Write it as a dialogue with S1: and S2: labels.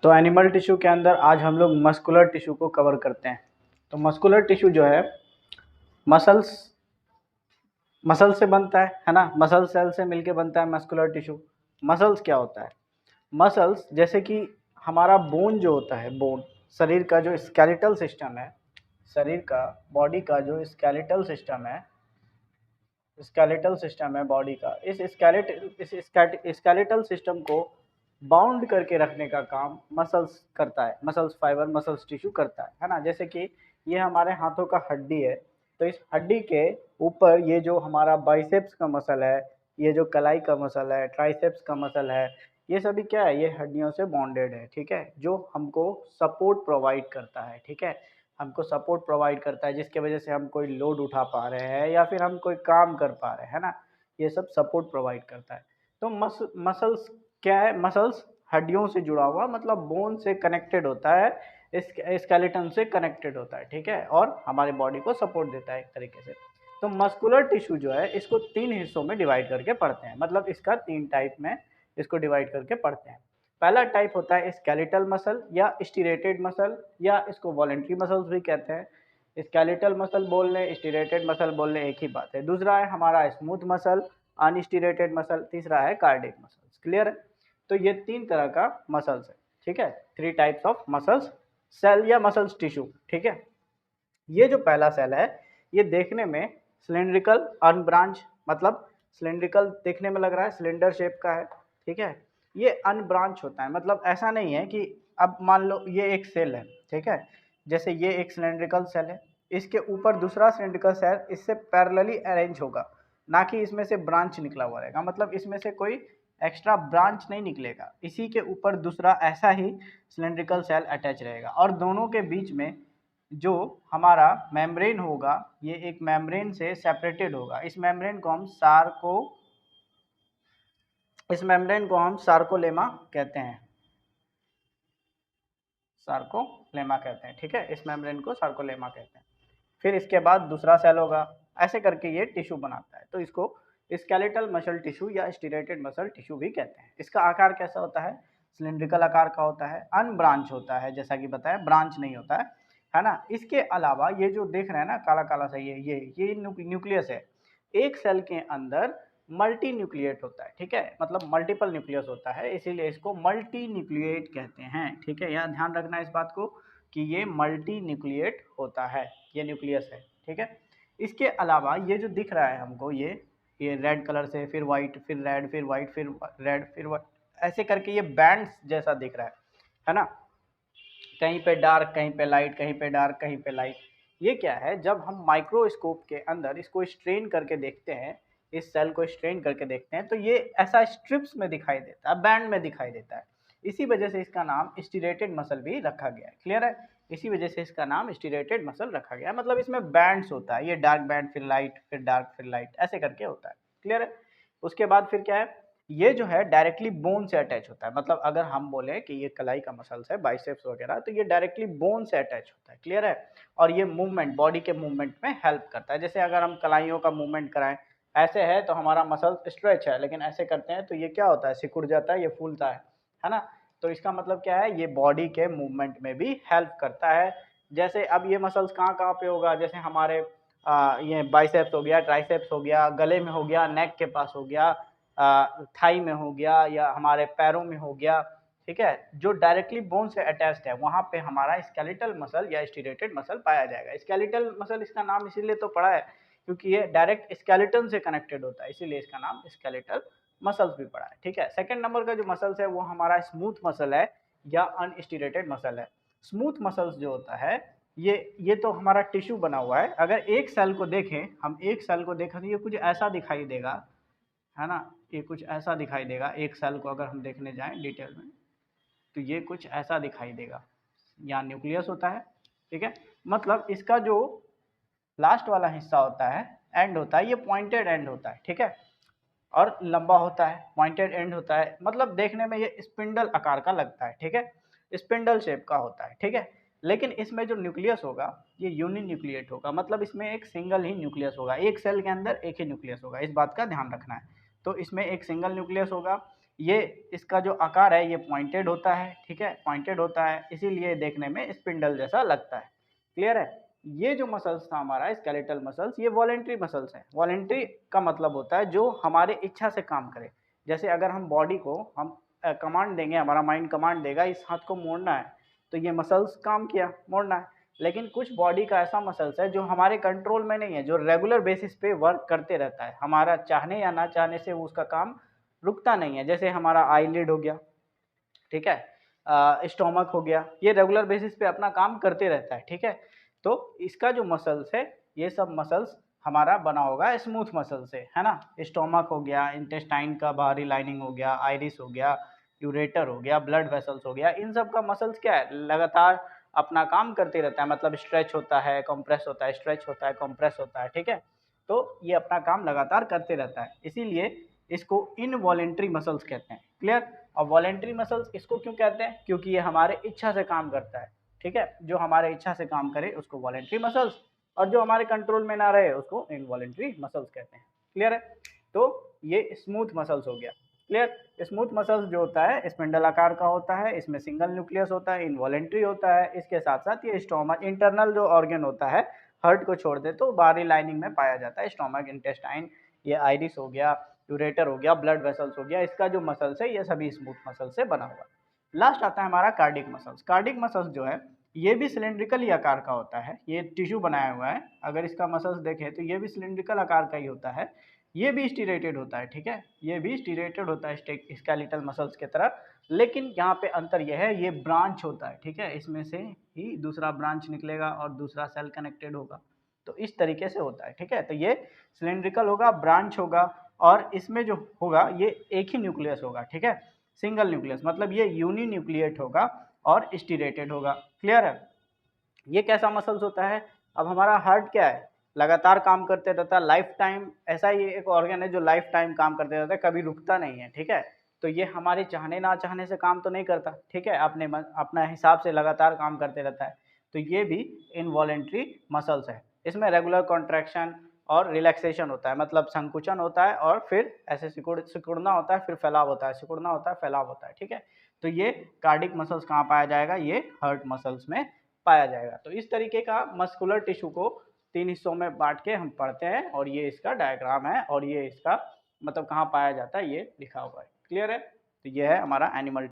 S1: तो animal tissue के अंदर आज हम लोग मस्कुलर टिश्यू को कवर करते हैं। तो मस्कुलर टिश्यू जो है मसल्स मसल से बनता है ना। मसल सेल से मिलके बनता है मस्कुलर टिश्यू। मसल्स क्या होता है? मसल्स जैसे कि हमारा बोन जो होता है, बोन शरीर का जो स्केलेटल सिस्टम है, शरीर का बॉडी का जो स्केलेटल सिस्टम है बॉडी का, इस स्केलेटल सिस्टम को बाउंड करके रखने का काम मसल्स करता है, मसल्स फाइबर, मसल्स टिश्यू करता है ना। जैसे कि ये हमारे हाथों का हड्डी है, तो इस हड्डी के ऊपर ये जो हमारा बाइसेप्स का मसल है, ये जो कलाई का मसल है, ट्राइसेप्स का मसल है, ये सभी क्या है? ये हड्डियों से बॉन्डेड है, ठीक है, जो हमको सपोर्ट प्रोवाइड करता है, ठीक है, हमको सपोर्ट प्रोवाइड करता है, जिसके वजह से हम कोई लोड उठा पा रहे हैं या फिर हम कोई काम कर पा रहे हैं ना। ये सब सपोर्ट प्रोवाइड करता है। तो मसल्स क्या है? मसल्स हड्डियों से जुड़ा हुआ, मतलब बोन से कनेक्टेड होता है, स्केलेटन से कनेक्टेड होता है, ठीक है, और हमारे बॉडी को सपोर्ट देता है एक तरीके से। तो मस्कुलर टिश्यू जो है इसको 3 हिस्सों में डिवाइड करके पढ़ते हैं, मतलब इसका 3 टाइप में इसको डिवाइड करके पढ़ते हैं। पहला टाइप होता है स्केलेटल मसल या स्टिरेटेड मसल, या इसको वॉलेंट्री मसल्स भी कहते हैं। स्केलेटल मसल बोल लें, स्टिरेटेड मसल बोल लें, एक ही बात है। दूसरा है हमारा स्मूथ मसल, अनस्टिरेटेड मसल। तीसरा है कार्डियक मसल्स। क्लियर है? तो ये 3 तरह का मसल्स है, ठीक है, 3 टाइप्स ऑफ मसल्स, सेल या मसल्स टिश्यू, ठीक है। ये जो पहला सेल है ये देखने में सिलेंड्रिकल अनब्रांच, मतलब सिलेंड्रिकल देखने में लग रहा है, सिलेंडर शेप का है, ठीक है। ये अनब्रांच होता है, मतलब ऐसा नहीं है कि अब मान लो ये एक सेल है, ठीक है, जैसे ये एक सिलेंड्रिकल सेल है, इसके ऊपर दूसरा सिलेंड्रिकल सेल इससे पैरेलली अरेंज होगा, ना कि इसमें से ब्रांच निकला हुआ रहेगा, मतलब इसमें से कोई एक्स्ट्रा ब्रांच नहीं निकलेगा, इसी के ऊपर दूसरा ऐसा ही सिलेंड्रिकल सेल अटैच रहेगा, और दोनों के बीच में जो हमारा मेम्ब्रेन होगा ये एक मेम्ब्रेन से सेपरेटेड होगा। इस मेम्ब्रेन को हम सार्कोलेमा कहते हैं, सार्कोलेमा कहते हैं, ठीक है, इस मेम्ब्रेन को सार्कोलेमा कहते हैं। फिर इसके बाद दूसरा सेल होगा, ऐसे करके ये टिश्यू बनाता है। तो इसको स्केलेटल मसल टिश्यू या स्टिरेटेड मसल टिश्यू भी कहते हैं। इसका आकार कैसा होता है? सिलिंड्रिकल आकार का होता है, अनब्रांच होता है, जैसा कि बताया, ब्रांच नहीं होता है ना। इसके अलावा ये जो देख रहे हैं ना काला काला सा, ये न्यूक्लियस है। एक सेल के अंदर मल्टी न्यूक्लिएट होता है, ठीक है, मतलब मल्टीपल न्यूक्लियस होता है, इसीलिए इसको मल्टी न्यूक्लिएट कहते हैं, ठीक है। यहाँ ध्यान रखना इस बात को कि ये मल्टी न्यूक्लिएट होता है, ये न्यूक्लियस है, ठीक है। इसके अलावा ये जो दिख रहा है हमको, ये रेड कलर से, फिर वाइट, फिर रेड, फिर वाइट, फिर रेड, फिर वाइट, ऐसे करके ये बैंड्स जैसा दिख रहा है ना, कहीं पे डार्क, कहीं पे लाइट, कहीं पे डार्क, कहीं पे लाइट। ये क्या है? जब हम माइक्रोस्कोप के अंदर इसको स्ट्रेन करके देखते हैं, इस सेल को स्ट्रेन करके देखते हैं, तो ये ऐसा स्ट्रिप्स में दिखाई देता है, बैंड में दिखाई देता है। इसी वजह से इसका नाम स्टिरेटेड मसल भी रखा गया है। क्लियर है? इसी वजह से इसका नाम स्टिरेटेड मसल रखा गया है, मतलब इसमें बैंड्स होता है, ये डार्क बैंड, फिर लाइट, फिर डार्क, फिर लाइट, ऐसे करके होता है। क्लियर है? उसके बाद फिर क्या है? ये जो है डायरेक्टली बोन से अटैच होता है, मतलब अगर हम बोले कि ये कलाई का मसल्स है, बाइसेप्स वगैरह, तो ये डायरेक्टली बोन से अटैच होता है। क्लियर है? और ये मूवमेंट, बॉडी के मूवमेंट में हेल्प करता है। जैसे अगर हम कलाइयों का मूवमेंट कराएं, ऐसे है तो हमारा मसल स्ट्रेच है, लेकिन ऐसे करते हैं तो ये क्या होता है? सिकुड़ जाता है, ये फूलता है ना। तो इसका मतलब क्या है? ये बॉडी के मूवमेंट में भी हेल्प करता है। जैसे अब ये मसल्स कहाँ कहाँ पे होगा? जैसे हमारे ये बाइसेप्स हो गया, ट्राइसेप्स हो गया, गले में हो गया, नेक के पास हो गया, थाई में हो गया, या हमारे पैरों में हो गया, ठीक है, जो डायरेक्टली बोन से अटैच्ड है, वहां पे हमारा स्केलेटल मसल या स्टिरेटेड मसल पाया जाएगा। स्केलेटल मसल इसका नाम इसीलिए तो पड़ा है क्योंकि ये डायरेक्ट स्केलेटन से कनेक्टेड होता है, इसीलिए इसका नाम स्केलेटल मसल्स भी पड़ा है, ठीक है। सेकंड नंबर का जो मसल्स है वो हमारा स्मूथ मसल है या अनस्टिरेटेड मसल है। स्मूथ मसल्स जो होता है ये तो हमारा टिश्यू बना हुआ है। अगर एक सेल को देखें, हम एक सेल को देखें तो ये कुछ ऐसा दिखाई देगा, है ना, ये कुछ ऐसा दिखाई देगा। एक सेल को अगर हम देखने जाएं डिटेल में तो ये कुछ ऐसा दिखाई देगा, यहाँ न्यूक्लियस होता है, ठीक है, मतलब इसका जो लास्ट वाला हिस्सा होता है, एंड होता है, ये पॉइंटेड एंड होता है, ठीक है, और लंबा होता है, पॉइंटेड एंड होता है, मतलब देखने में ये स्पिंडल आकार का लगता है, ठीक है, स्पिंडल शेप का होता है, ठीक है। लेकिन इसमें जो न्यूक्लियस होगा ये यूनिन्यूक्लिएट होगा, मतलब इसमें एक सिंगल ही न्यूक्लियस होगा, एक सेल के अंदर एक ही न्यूक्लियस होगा, इस बात का ध्यान रखना है। तो इसमें एक सिंगल न्यूक्लियस होगा, ये इसका जो आकार है ये पॉइंटेड होता है, ठीक है, पॉइंटेड होता है, इसीलिए देखने में स्पिंडल जैसा लगता है। क्लियर है? ये जो मसल्स था हमारा स्केलेटल मसल्स, ये वॉलेंटरी मसल्स हैं। वॉलेंटरी का मतलब होता है जो हमारे इच्छा से काम करे। जैसे अगर हम बॉडी को हम कमांड देंगे, हमारा माइंड कमांड देगा इस हाथ को मोड़ना है, तो ये मसल्स काम किया, मोड़ना है। लेकिन कुछ बॉडी का ऐसा मसल्स है जो हमारे कंट्रोल में नहीं है, जो रेगुलर बेसिस पे वर्क करते रहता है, हमारा चाहने या ना चाहने से वो उसका काम रुकता नहीं है। जैसे हमारा आईलिड हो गया, ठीक है, स्टोमक हो गया, ये रेगुलर बेसिस पे अपना काम करते रहता है, ठीक है। तो इसका जो मसल्स है, ये सब मसल्स हमारा बना होगा स्मूथ मसल से, है ना। स्टोमक हो गया, इंटेस्टाइन का बाहरी लाइनिंग हो गया, आइरिस हो गया, यूरेटर हो गया, ब्लड वेसल्स हो गया, इन सब का मसल्स क्या है, लगातार अपना काम करते रहता है, मतलब स्ट्रेच होता है, कंप्रेस होता है, स्ट्रेच होता है, कंप्रेस होता है, ठीक है। तो ये अपना काम लगातार करते रहता है, इसीलिए इसको इनवॉलेंट्री मसल्स कहते हैं। क्लियर? और वॉलेंट्री मसल्स इसको क्यों कहते हैं? क्योंकि ये हमारे इच्छा से काम करता है, ठीक है। जो हमारे इच्छा से काम करे उसको वॉलेंट्री मसल्स, और जो हमारे कंट्रोल में ना रहे उसको इनवॉलेंट्री मसल्स कहते हैं। क्लियर है? तो ये स्मूथ मसल्स हो गया। क्लियर? स्मूथ मसल्स जो होता है स्पिंडल आकार का होता है, इसमें सिंगल न्यूक्लियस होता है, इनवॉलेंट्री होता है, इसके साथ साथ ये स्टोमक इंटरनल जो ऑर्गन होता है, हार्ट को छोड़ दे तो बाहरी लाइनिंग में पाया जाता है, स्टोमक, इंटेस्टाइन, ये आइरिस हो गया, यूरेटर हो गया, ब्लड वेसल्स हो गया, इसका जो मसल्स है ये सभी स्मूथ मसल से बना हुआ। लास्ट आता है हमारा कार्डिक मसल्स। कार्डिक मसल्स जो है ये भी सिलेंड्रिकल ही आकार का होता है, ये टिश्यू बनाया हुआ है, अगर इसका मसल्स देखें तो ये भी सिलेंड्रिकल आकार का ही होता है, ये भी स्टीरेटेड होता है, ठीक है, ये भी स्टीरेटेड होता है स्केलेटल मसल्स की तरह। लेकिन यहाँ पे अंतर यह है, ये ब्रांच होता है, ठीक है, इसमें से ही दूसरा ब्रांच निकलेगा और दूसरा सेल कनेक्टेड होगा, तो इस तरीके से होता है, ठीक है। तो ये सिलेंड्रिकल होगा, ब्रांच होगा, और इसमें जो होगा ये एक ही न्यूक्लियस होगा, ठीक है, सिंगल न्यूक्लियस, मतलब ये यूनि न्यूक्लिएट होगा और स्टीरेटेड होगा। क्लियर है? ये कैसा मसल्स होता है? अब हमारा हार्ट क्या है, लगातार काम करते रहता है, लाइफ टाइम, ऐसा ही एक ऑर्गन है जो लाइफ टाइम काम करते रहता है, कभी रुकता नहीं है, ठीक है। तो ये हमारे चाहने ना चाहने से काम तो नहीं करता, ठीक है, अपना हिसाब से लगातार काम करते रहता है। तो ये भी इनवॉलेंट्री मसल्स है, इसमें रेगुलर कॉन्ट्रैक्शन और रिलैक्सेशन होता है, मतलब संकुचन होता है और फिर ऐसे सिकुड़ना होता है, फिर फैलाव होता है, सिकुड़ना होता है, फैलाव होता है, ठीक है। तो ये कार्डिक मसल्स कहाँ पाया जाएगा? ये हार्ट मसल्स में पाया जाएगा। तो इस तरीके का मस्कुलर टिश्यू को 3 हिस्सों में बांट के हम पढ़ते हैं, और ये इसका डायग्राम है, और ये इसका मतलब कहाँ पाया जाता है ये लिखा हुआ है। क्लियर है? तो ये है हमारा एनिमल